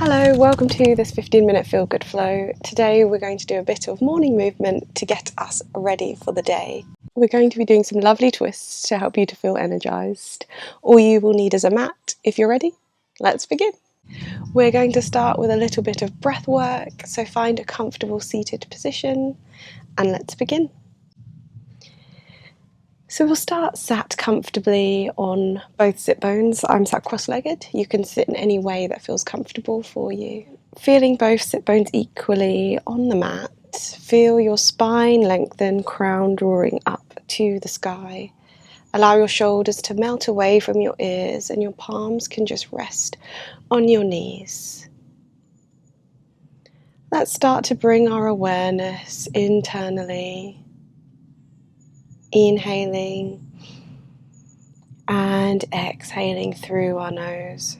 Hello, welcome to this 15-minute Feel Good Flow. Today we're going to do a bit of morning movement to get us ready for the day. We're going to be doing some lovely twists to help you to feel energized. All you will need is a mat. If you're ready, let's begin. We're going to start with a little bit of breath work, so find a comfortable seated position and let's begin. So we'll start sat comfortably on both sit bones. I'm sat cross-legged. You can sit in any way that feels comfortable for you. Feeling both sit bones equally on the mat. Feel your spine lengthen, crown drawing up to the sky. Allow your shoulders to melt away from your ears and your palms can just rest on your knees. Let's start to bring our awareness internally. Inhaling and exhaling through our nose.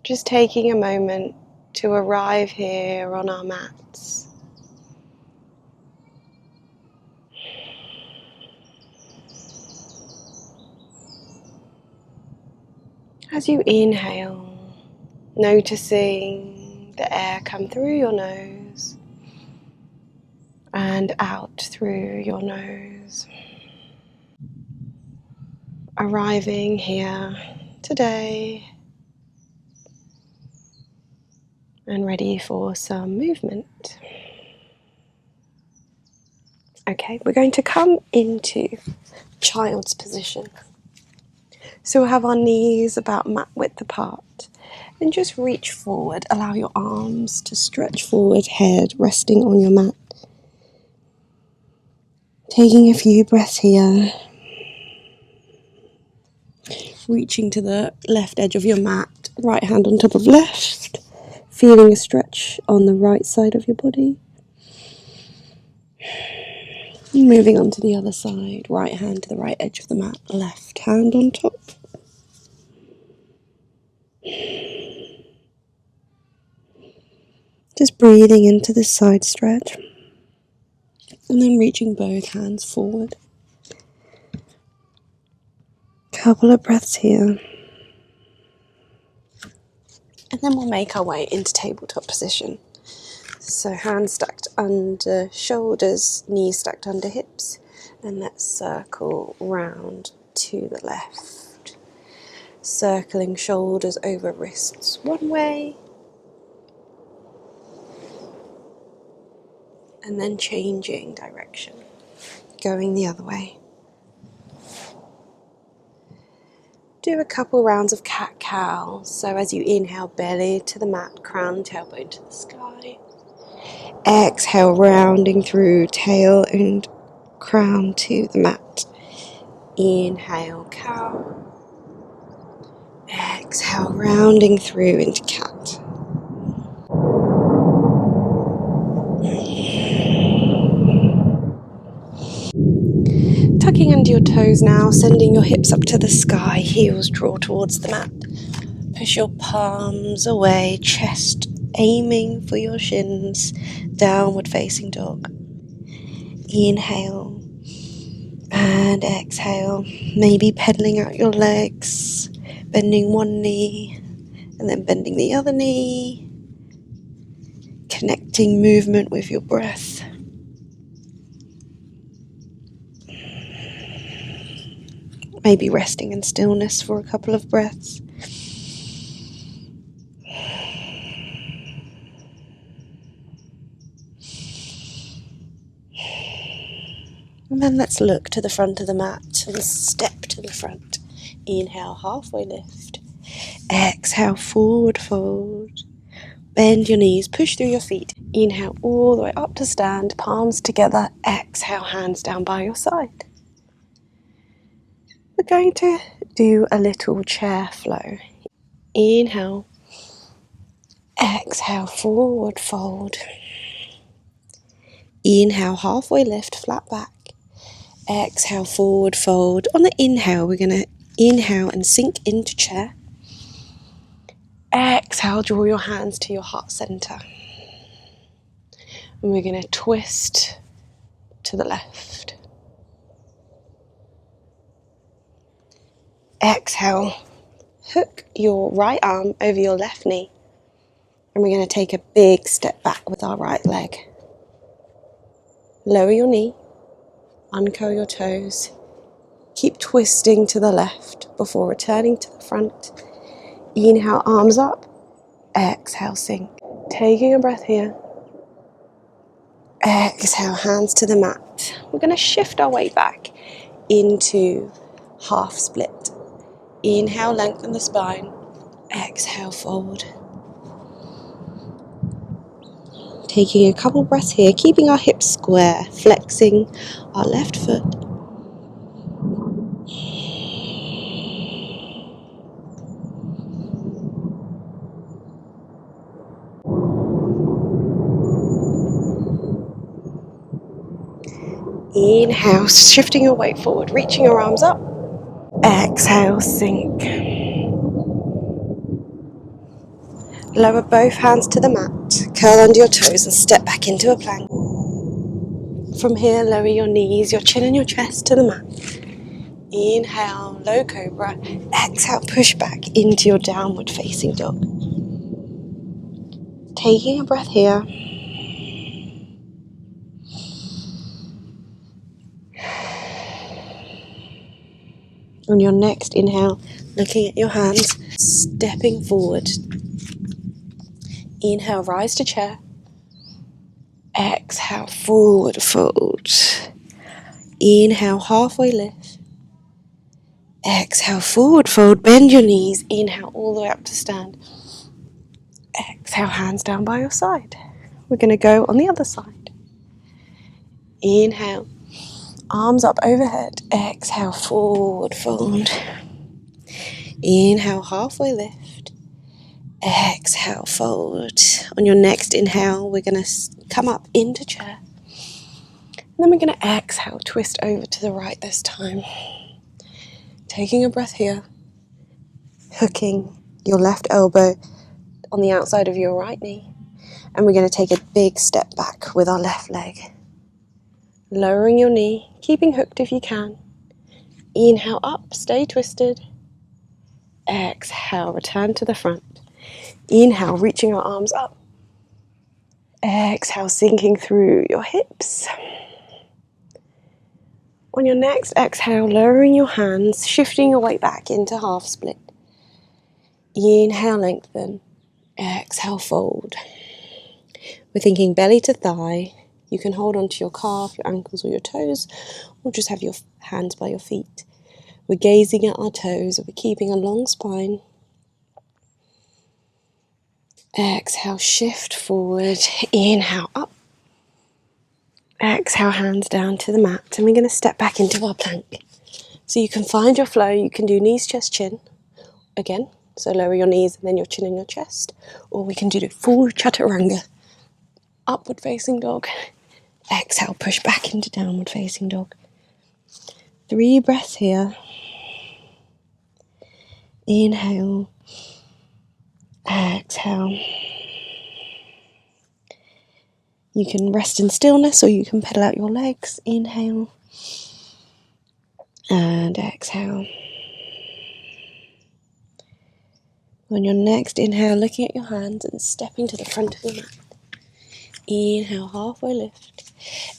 Just taking a moment to arrive here on our mats. As you inhale, noticing the air come through your nose and out through your nose. Arriving here today and ready for some movement. Okay, we're going to come into child's position. So we'll have our knees about mat width apart and just reach forward. Allow your arms to stretch forward, head resting on your mat. Taking a few breaths here. Reaching to the left edge of your mat, right hand on top of left. Feeling a stretch on the right side of your body. Moving on to the other side, right hand to the right edge of the mat, left hand on top. Just breathing into this side stretch. And then reaching both hands forward. Couple of breaths here. And then we'll make our way into tabletop position. So hands stacked under shoulders, knees stacked under hips. And let's circle round to the left. Circling shoulders over wrists one way. And then changing direction, going the other way. Do a couple rounds of cat-cow. So as you inhale, belly to the mat, crown, tailbone to the sky. Exhale, rounding through, tail and crown to the mat. Inhale, cow. Exhale, rounding through into cat. Tucking under your toes now, sending your hips up to the sky, heels draw towards the mat. Push your palms away, chest aiming for your shins, downward facing dog. Inhale and exhale, maybe pedaling out your legs, bending one knee and then bending the other knee, connecting movement with your breath. Maybe resting in stillness for a couple of breaths. And then let's look to the front of the mat and step to the front. Inhale, halfway lift. Exhale, forward fold. Bend your knees, push through your feet. Inhale all the way up to stand, palms together. Exhale, hands down by your side. We're going to do a little chair flow. Inhale. Exhale, forward fold. Inhale, halfway lift, flat back. Exhale, forward fold. On the inhale, we're going to inhale and sink into chair. Exhale, draw your hands to your heart center. And we're going to twist to the left. Exhale, hook your right arm over your left knee. And we're going to take a big step back with our right leg. Lower your knee, uncurl your toes. Keep twisting to the left before returning to the front. Inhale, arms up. Exhale, sink. Taking a breath here. Exhale, hands to the mat. We're going to shift our weight back into half split. Inhale, lengthen the spine. Exhale, fold. Taking a couple breaths here, keeping our hips square, flexing our left foot. Inhale, shifting your weight forward, reaching your arms up. Exhale, sink. Lower both hands to the mat, curl under your toes and step back into a plank. From here, lower your knees, your chin and your chest to the mat. Inhale, low cobra. Exhale, push back into your downward facing dog. Taking a breath here. On your next inhale, looking at your hands, stepping forward. Inhale, rise to chair. Exhale, forward fold. Inhale, halfway lift. Exhale, forward fold. Bend your knees. Inhale, all the way up to stand. Exhale, hands down by your side. We're going to go on the other side. Inhale, arms up overhead. Exhale, forward fold. Inhale, halfway lift. Exhale, fold. On your next inhale, we're going to come up into chair. And then we're going to exhale, twist over to the right this time. Taking a breath here. Hooking your left elbow on the outside of your right knee. And we're going to take a big step back with our left leg. Lowering your knee, keeping hooked if you can. Inhale up, stay twisted. Exhale, return to the front. Inhale, reaching our arms up. Exhale, sinking through your hips. On your next exhale, lowering your hands, shifting your weight back into half split. Inhale, lengthen. Exhale, fold. We're thinking belly to thigh. You can hold onto your calf, your ankles or your toes, or just have your hands by your feet. We're gazing at our toes, we're keeping a long spine. Exhale, shift forward. Inhale, up. Exhale, hands down to the mat. And we're going to step back into our plank. So you can find your flow. You can do knees, chest, chin. Again, so lower your knees and then your chin and your chest. Or we can do the full chaturanga. Upward facing dog. Exhale, push back into downward facing dog. 3 breaths here. Inhale. Exhale. You can rest in stillness or you can pedal out your legs. Inhale. And exhale. On your next inhale, looking at your hands and stepping to the front of the mat. Inhale, halfway lift.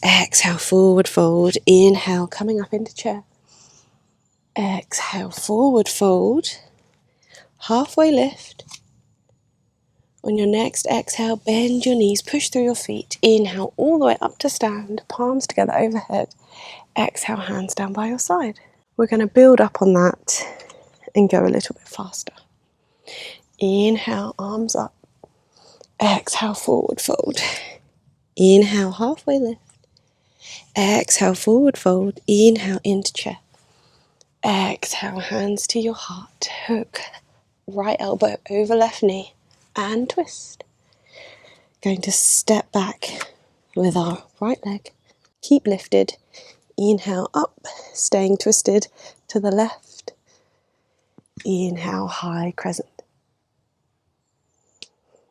Exhale, forward fold. Inhale, coming up into chair. Exhale, forward fold. Halfway lift. On your next exhale, bend your knees, push through your feet. Inhale, all the way up to stand, palms together overhead. Exhale, hands down by your side. We're going to build up on that and go a little bit faster. Inhale, arms up. Exhale, forward fold. Inhale, halfway lift. Exhale, forward fold. Inhale, into chair. Exhale, hands to your heart. Hook right elbow over left knee and twist. Going to step back with our right leg. Keep lifted. Inhale up, staying twisted to the left. Inhale, high crescent.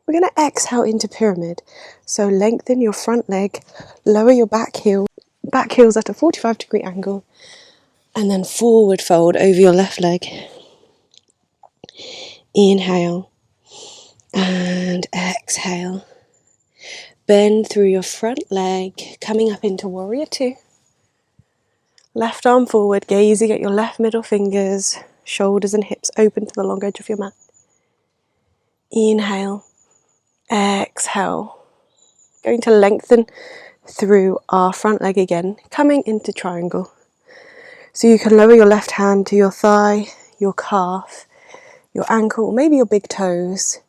We're going to exhale into pyramid. So lengthen your front leg, lower your back heel. Back heel's at a 45-degree angle. And then forward fold over your left leg. Inhale and exhale. Bend through your front leg, coming up into warrior two. Left arm forward, gazing at your left middle fingers, shoulders and hips open to the long edge of your mat. Inhale, exhale. Going to lengthen through our front leg again, coming into triangle. So you can lower your left hand to your thigh, your calf, your ankle, maybe your big toes.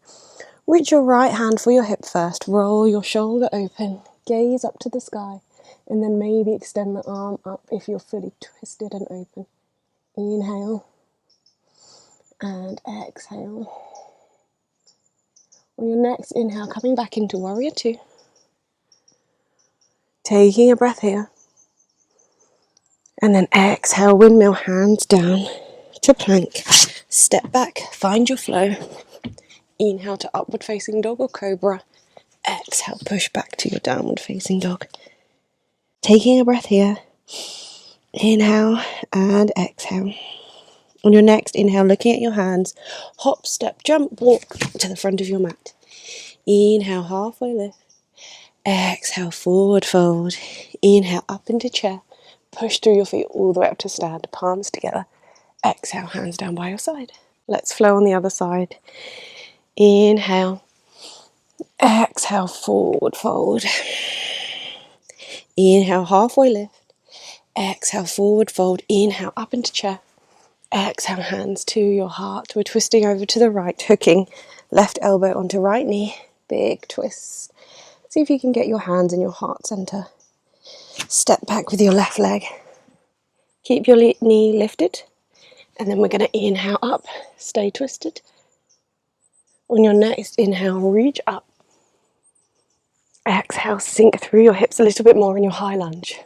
Reach your right hand for your hip first, roll your shoulder open, gaze up to the sky, and then maybe extend the arm up if you're fully twisted and open. Inhale and exhale. On your next inhale, coming back into warrior two. Taking a breath here. And then exhale, windmill, hands down to plank. Step back, find your flow. Inhale to upward facing dog or cobra. Exhale, push back to your downward facing dog. Taking a breath here. Inhale and exhale. On your next inhale, looking at your hands, hop, step, jump, walk to the front of your mat. Inhale, halfway lift. Exhale, forward fold. Inhale, up into chair. Push through your feet all the way up to stand, palms together. Exhale, hands down by your side. Let's flow on the other side. Inhale. Exhale, forward fold. Inhale, halfway lift. Exhale, forward fold. Inhale, up into chair. Exhale, hands to your heart. We're twisting over to the right, hooking left elbow onto right knee. Big twist. See if you can get your hands in your heart center. Step back with your left leg. Keep your knee lifted. And then we're going to inhale up. Stay twisted. On your next inhale, reach up. Exhale, sink through your hips a little bit more in your high lunge.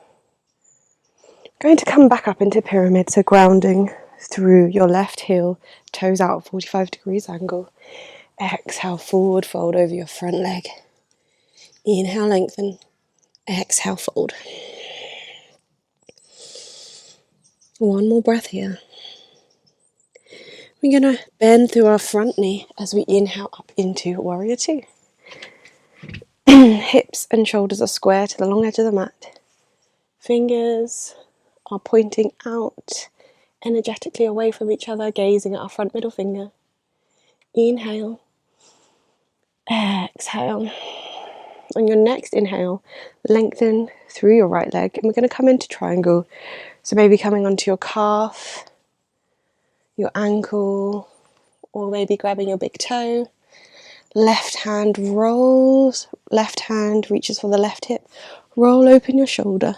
Going to come back up into pyramid, so grounding through your left heel, toes out at 45 degrees angle. Exhale, forward fold over your front leg. Inhale, lengthen. Exhale, fold. One more breath here. We're going to bend through our front knee as we inhale up into warrior two. Hips and shoulders are square to the long edge of the mat. Fingers are pointing out energetically away from each other, gazing at our front middle finger. Inhale. Exhale. On your next inhale, lengthen through your right leg, and we're going to come into triangle. So maybe coming onto your calf, your ankle, or maybe grabbing your big toe. Left hand rolls, left hand reaches for the left hip. Roll open your shoulder.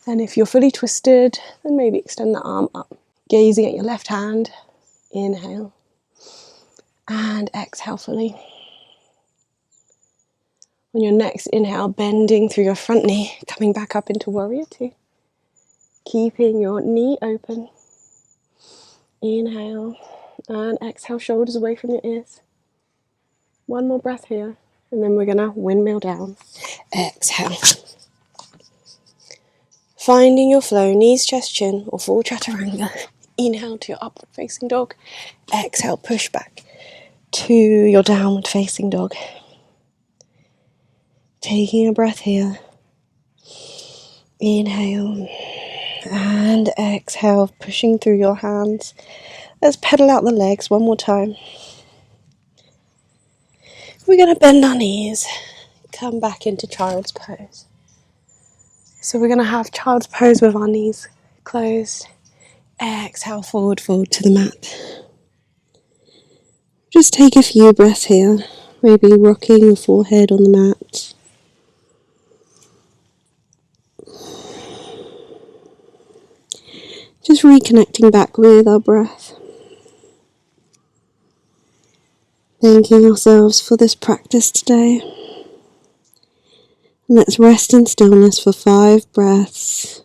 And if you're fully twisted, then maybe extend the arm up. Gazing at your left hand. Inhale. And exhale fully. On your next inhale, bending through your front knee, coming back up into warrior two. Keeping your knee open. Inhale. And exhale, shoulders away from your ears. One more breath here. And then we're going to windmill down. Exhale. Finding your flow, knees, chest, chin, or full chaturanga. Inhale to your upward facing dog. Exhale, push back to your downward facing dog. Taking a breath here. Inhale and exhale, pushing through your hands. Let's pedal out the legs one more time. We're going to bend our knees, come back into child's pose. So we're going to have child's pose with our knees closed. Exhale, forward fold to the mat. Just take a few breaths here, maybe rocking your forehead on the mat. Just reconnecting back with our breath. Thanking ourselves for this practice today. And let's rest in stillness for 5 breaths.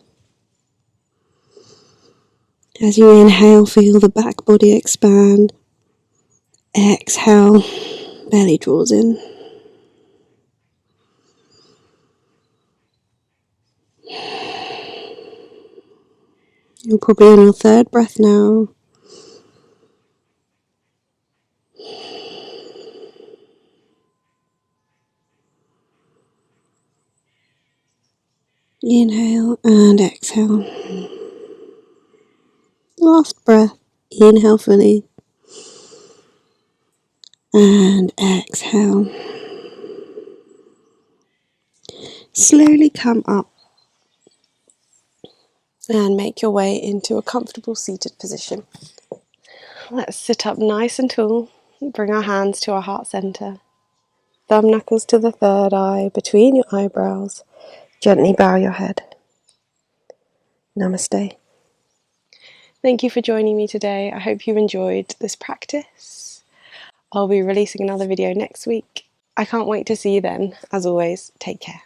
As you inhale, feel the back body expand. Exhale, belly draws in. You're probably on your 3rd breath now. Inhale and exhale. Last breath. Inhale fully. And exhale. Slowly come up and make your way into a comfortable seated position. Let's sit up nice and tall. Bring our hands to our heart center. Thumb knuckles to the third eye, between your eyebrows. Gently bow your head. Namaste. Thank you for joining me today. I hope you enjoyed this practice. I'll be releasing another video next week. I can't wait to see you then. As always, take care.